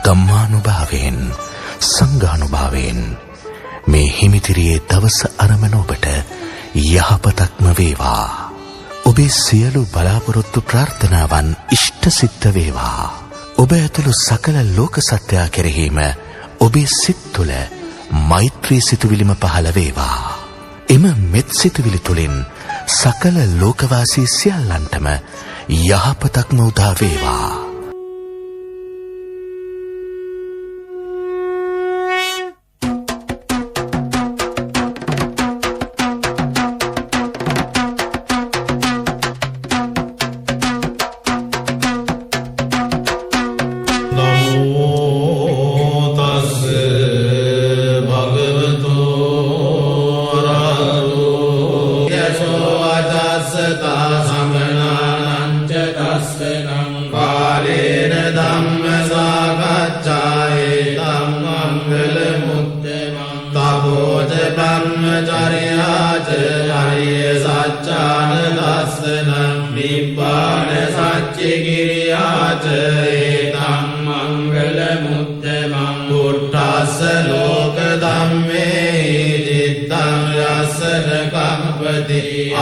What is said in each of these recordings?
ධම්මානුභාවයෙන් සංඝානුභාවයෙන් මේ හිමිතිරියේ දවස අරමන ඔබට යහපතක්ම වේවා. ඔබේ සියලු බලාපොරොත්තු ප්‍රාර්ථනාවන් ඉෂ්ට සිද්ධ වේවා. ඔබ ඇතුළු සකල ලෝක සත්‍යය කෙරෙහිම ඔබේ සිත් තුළ මෛත්‍රී සිතුවිලිම පහළ වේවා. එම මෙත් සිතුවිලි තුළින් සකල ලෝකවාසී සියල්ලන්ටම යහපතක්ම උදා වේවා.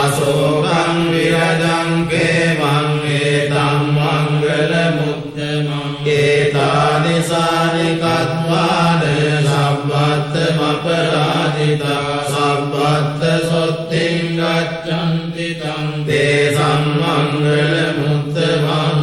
අශෝකං විරජං කේමං ඒතං මංගල මුත්තමං ඒතානිසානි කତ୍වාන සම්බත්ත මපරාජිතා සම්බත්ත සොත්තිං ගච්ඡන්ති තං තේසං මංගල මුත්තමං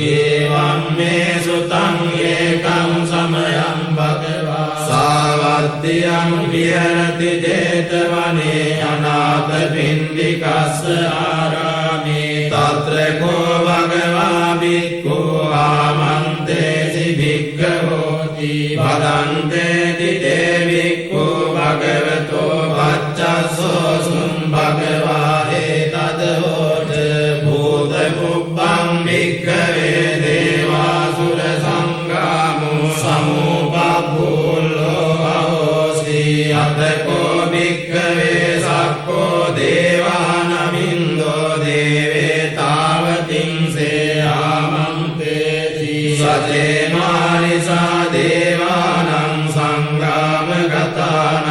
ඒවං මේ සුතං ඒකං සමයං භගවා සාවත්තියං විහෙරති 제තවනේ අනාථ පින්ඩිකස්ස ආරාමේ තත්‍ර කෝ භගවා භික්ඛෝ ආමන්තේසි භික්ඛවෝති වදන්තේති තේ භික්ඛෝ භගවතෝ පච්චස්සෝ සුං භගවා ඒතද හෝත භූත කුබ්බං භික්ඛවේ දේවාසුර සංගාමෝ සමුපබ්බුල්ලෝ අහෝසි අතකෝ භික්ඛවේ සක්කෝ දේවානමින්දෝ දේවේ තාවතිංසේ ආමන්තේති සතේමානිසා දේවානං සංගාමගතානං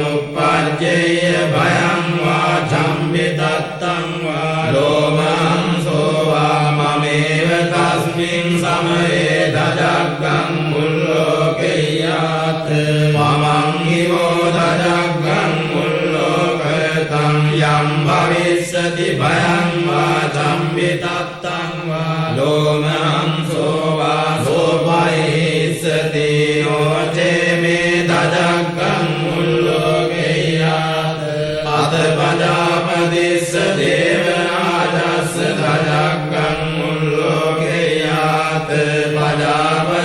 උප්පජ්ජේය භයං වා චම්බිතත්තං වා ලෝමං සෝවා මමේව තස්මින් සමයේ දජග්ගං මුල්ලෝකෙය්‍යාත් මමං හිවෝ දජග්ගං මුල්ලෝකතං යම් භවිස්සති භයං වා චම්බිතත්තං වා ලෝමං සෝවා සෝපයිස්සති නොචේ මේ දජග්ගං මුල්ලෝකෙය්‍යාත් අත පජාපතිස්ස දේවරාජස්ස දජග්ගං මුල්ලෝකෙය්‍යාත්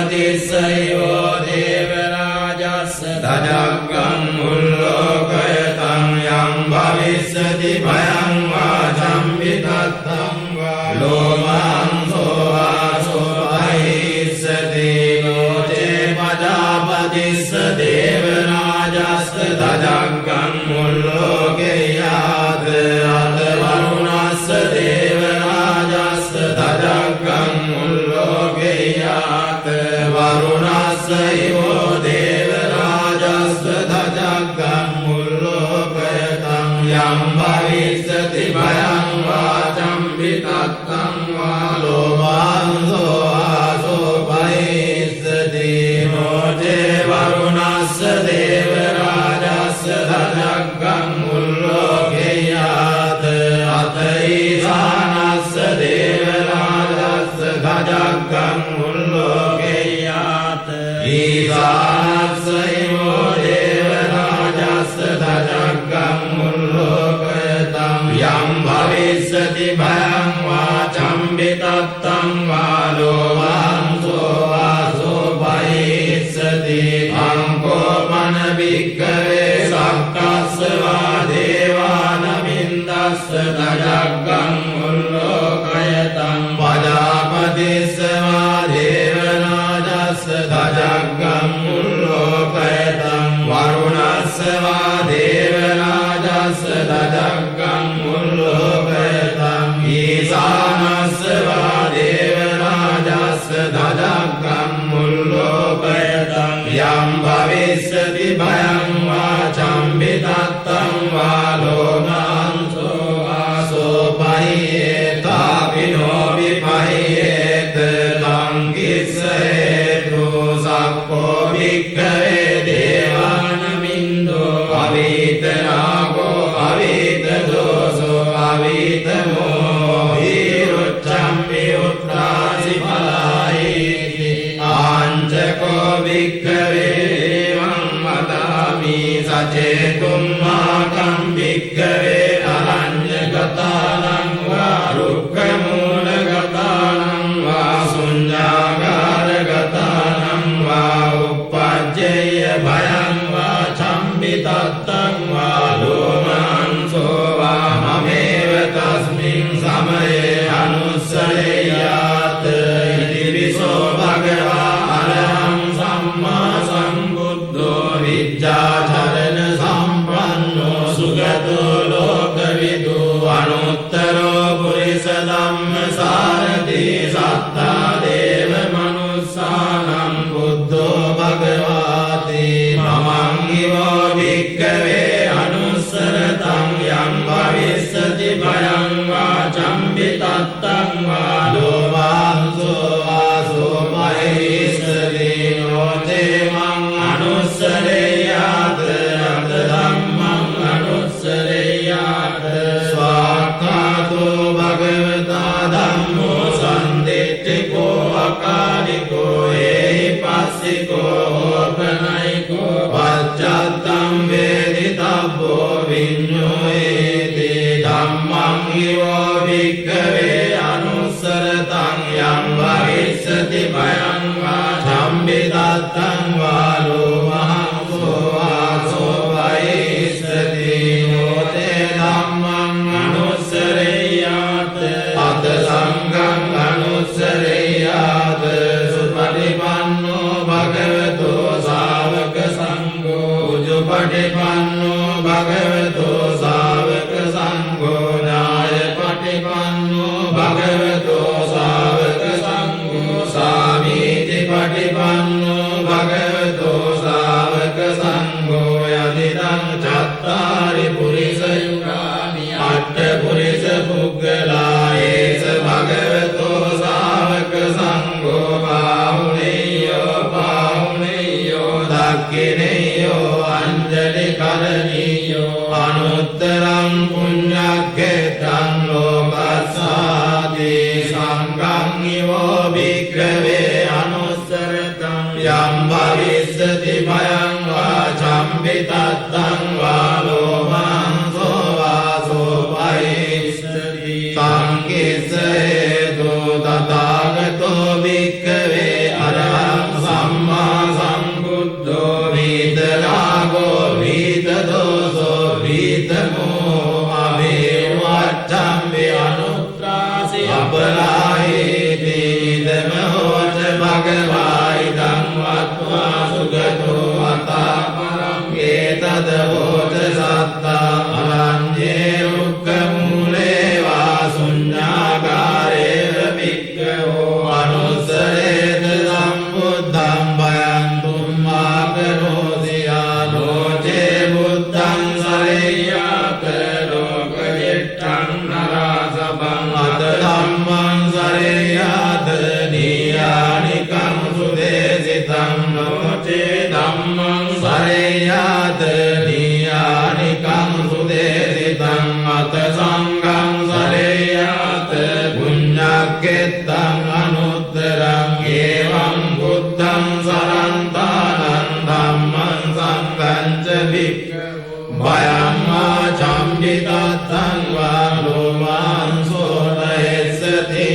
පජාපතිස්සයෝ දේවරාජස්ස දජග්ගං මුල්ලෝකයතං යම් භවිස්සති භයං වා චම්බිතත්තං වා ලෝමං සෝවා සෝපයිස්සති නොචේ පජාපතිස්ස දේවරාජස්ස දජග්ගං මුල්ලෝකෙය්‍යාත් අත වරුණස්ස දේවරාජස්ස දජග්ගං මුල්ලෝකෙය්‍යාත් වරුණස්ස ඉවෝ දේවරාජස්ස දජග්ගං මුල්ලෝකයතං යම් භවිස්සති භයං වා චම්බිතත්තං වා ලෝමං සෝවා සෝපයිස්සති නොචේ වරුණස්ස දේවරාජස්ස දජග්ගං මුල්ලෝකෙය්‍යාත් අත ඊසානස්ස දේවරාජස්ස දජග්ගං මුල්ලෝකෙය්‍යාත් ඊසානස්ස ඉවෝ දේවරාජස්ස දජග්ගං මුල්ලෝකයතං යම් භවිස්සති භයං වා චම්බිතත්තං වා ලෝමං සෝවා සෝපයිස්සති අංකෝපන භික්ඛවේ සක්කස්ස වා දේවානමින්දස්ස දජග්ගං මුල්ලෝකයතං පජාපතිස්ස වා දේවරාජස්ස දජග්ගං මුල්ලෝකයතං වරුණස්ස වා දේවරාජස්ස දජග්ගං මුල්ලෝකයතං ඊසානස්ස වා දේවරාජස්ස දජග්ගං මුල්ලෝකයතං භයං වා චම්බිතත්තං වා ලෝමාංසෝ වාසෝ පහියේතාපිනෝ විපහියේත ලංකිස්සේතු සක්කෝ භික්ඛවේ දේවානමින්දෝ අවීතරාගෝ අවීතදෝසෝ අවීතමෝ විරුච්ඡම්මි උත්තාසි පලායිති ආංජකෝ භික්ඛවේ එවං වදාමි සචේතුම්මාකම් භික්ඛවේ අරඤ්ඤගතානං වා රුක්ඛමූලගතානං වා ශුඤ්ඤාගාරගතානං වා uppajjaya භයං වා චම්බිතත්තං වා ලෝමාංසෝ වා මමේව තස්මින් සමයේ අනුස්සලේයාත ඉතිවිසෝ භගවා අරහං සම්මා සම්බුද්ධෝ විජ්ජාචරණ සම්පන්නෝ සුගතෝ ලෝකවිදු අනුත්තරෝ පුරිස ධම්මසාරති සත්තා දේව මනුස්සානං බුද්ධෝ භගවාති මමං හිවෝ භික්ඛවේ අනුස්සරතං යං භවිස්සති භයං වා චම්බිතත්තං වා ලෝමාංසෝ වාසෝ මහේස්සති නොතේ මං අනුස්සරේයාත අත ධම්මං අනුස්සරේයාත ස්වාක්ඛාතෝ භගවතා ධම්මෝ සම්දිට්ඨිකෝ අකාලිකෝ ඒහි පස්සිකෝ ඕපනයිකෝ පච්චත්තං වේදිතබ්බෝ විඤ්ඤෝයේති ධම්මං හිවෝ භික්ඛවේ අනුස්සරතං යං භවිස්සති භයං වා චම්බිතත්තං වා ලෝමහංසෝ වාසෝ භවිස්සති නොතේ ධම්මං අනුස්සරේයාත අත සංඝං අනුස්සරේයාත සුපටිපන්නෝ භගවතෝ ශාවක සංඝෝ උජුපටිපන්නෝ භගවතෝ ශාවක සංඝෝ ඥායපටිපන්නෝ භගවතෝ ශාවක සංඝෝ සාමීති පටිපන්නෝ භගවතෝ ශාවක සංඝෝ යදිදං චත්තාරි පුරිස යුගානි අට්ඨ පුරිස පුග්ගලා ඒස භගවතෝ ශාවක සංඝෝ පාහුනේයෝ දක්ඛිනේයෝ අංජලි කරණීයෝ අනුත්තරං පුඤ්ඤක්ඛේතං ලෝකස්සාති සංඝං හිවෝ භික්ඛවේ අනුස්සරතං යම් භවිස්සති භයං වා චම්බිතත්තං වා ලෝමාංසෝ වාසෝ පහිස්සති සංකිස්සේතු තථාගතෝ භික්ඛවේ අරහං සම්මා සම්බුද්ධෝ විතරාගෝ විතදෝසෝ විතමෝ අවේවච්ඡම්මි අනුත්‍රාසි අපලායේති ඉදමෝච භගවායි ධම්මත්වා සුගතෝ අතාපරං ඒතදවෝච සත්තා අරඤ්ඤේ රුක්ඛමූලේ වා ශුඤ්ඤාගාරේව භික්ඛවෝ අනුස්සරේත සම්බුද්ධං භයං තුම්මාකරෝති ආනෝචේ බුද්ධං සරේයාත ලෝකජෙට්ඨං නරාසබං අත ධම්මං සරේයාත නීයානිකං සුදේසිතං නොචේ ධම්මං සරේයාත නීයානිකං සුදේසිතං අත සංඝං සරේයාත පුඤ්ඤක්ඛෙත්තං අනුත්තරං ඒවං බුද්ධං සරන්තානං ධම්මං සංඝං ච භික්ඛවෝ භයං වා චම්බිතත්තං වා ලෝමාංසෝ නයස්සති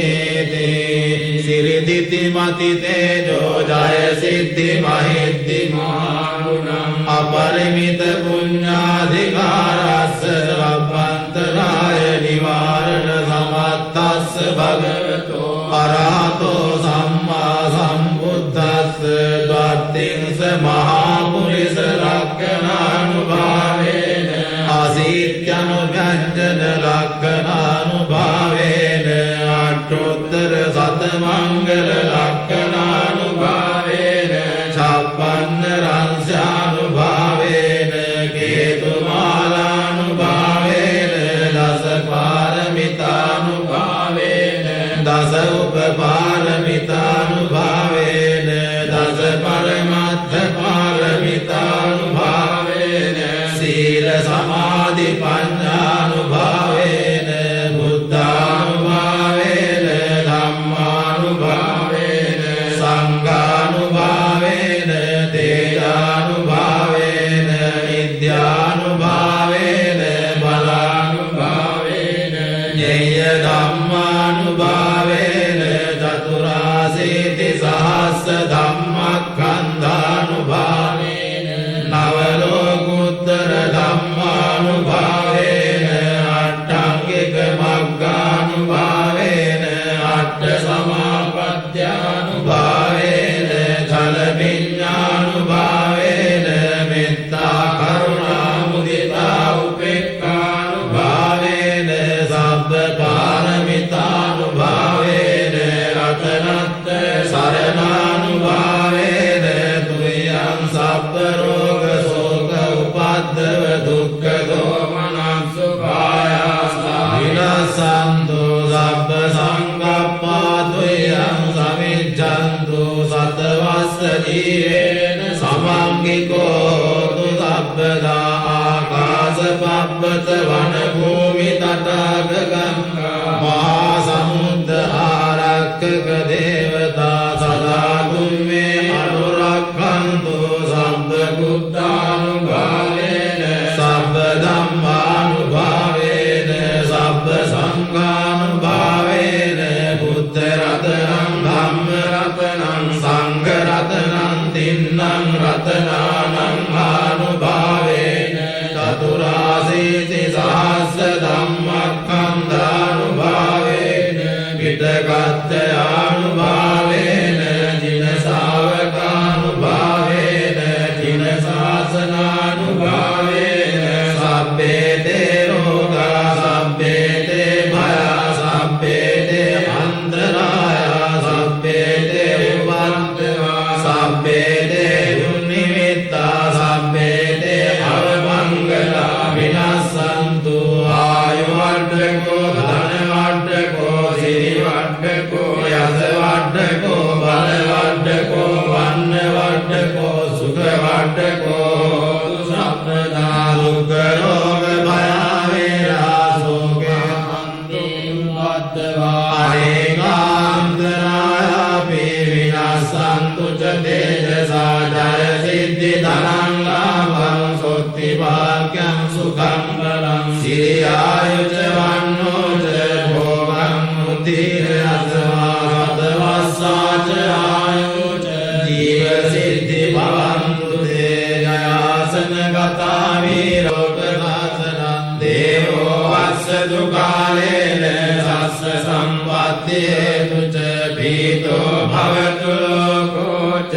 සිරිදිති මති තේජෝ ජය සිද්ධි මහිද්දි මහාගුණං අපරිමිත පුඤ්ඤාධිකාරස්ස අභ්‍යන්තරාය නිවාරණ සමත්තස්ස භගවතෝ අරහතෝ සම්මා සම්බුද්දස්ස ද්වත්තිංස මහා පුරිස ලක්ඛණානුභාවේන අසීත්‍යනුභංජන ලක්ඛණානුභාවේන අට්ඨෝත්තර සතමංගල ලක්ඛණානුභාවේන ඡප්පන්න රංසානුභාවේන ධම්මස්කන්ධානුභාවේන නව ලෝකුත්තර ධම්මානුභාවේන අට්ඨංගික මග්ගානුභාවේන අට්ඨ සමාපත්ත්‍යානුභාවේන චල විඤ්ඤානුභාවේන මෙත්තා කරුණා මුදිතා උපේක්ඛානුභාවේන සබ්බ පාරමිතානුභාවේන රතනත්ත සරණානුභාවේන තුයං සබ්බ රෝග ශෝක උපද්දව දුක්ඛ දෝමනස්සුභායාසා විනාසන්තු සබ්බ සංකප්පා තුයං සමිච්ඡන්තු සතවස්ස ජීවේන සමංගිකෝ තු සබ්බදා ආකාශ පබ්බත වන භූමි තටාක ගංගා මහා සමුද්ද ආරක්කක දේවතා සදා දුම්මේ අනුරක්ඛන්තු සබ්බ බුද්ධානුභාවේන සබ්බ ධම්මානුභාවේන සබ්බ සංඝානුභාවේන බුද්ධ රතනං ධම්ම රතනං සංඝ රතනං තින්නං රතනානං ආනුභාවේන චතුරාසීති සහස්ස ධම්මස්කන්ධානුභාවේන පිටකත්ථයානුභාවේන ජින ශාවකානුභාවේන ජින ශාසනානුභාවේන සබ්බේ තේ රෝගා සබ්බේ තේ භයා සබ්බේ තේ අන්තරායා සබ්බේ තේ උපද්දවා සබ්බේ තේ දුන්නිමිත්තා සබ්බේ තේ අවමංගලා විනාසන්තු ආයුවඩ්ඩකෝ ධනවඩ්ඩකෝ සිරිවඩ්ඩකෝ යසවඩ්ඩකෝ බලවඩ්ඩකෝ වන්නවඩ්ඩකෝ සුඛවඩ්ඩකෝ සබ්බදා දුක්ඛ රෝග භය වේරා සෝකේ අන්තිමවද්දවා අනේකාන්තරායපි විනාසන්තු ච තේජසා ජය සිද්ධි ධනං ලාභං සොත්ති භාග්‍යං සුඛං බලං සිරි ආයුච වන්නෝ ච භෝගං මුදිර අසවා සදවස්සාච ආයුච ජීව සිද්ධි භවන්තු තේ ජයාසන ගතා වීරෝග සාසනං දේවෝ වස්සතු කාලේන සස්ස සම්පත්ති හේතු ච පීතෝ භවතු ලෝකෝ ච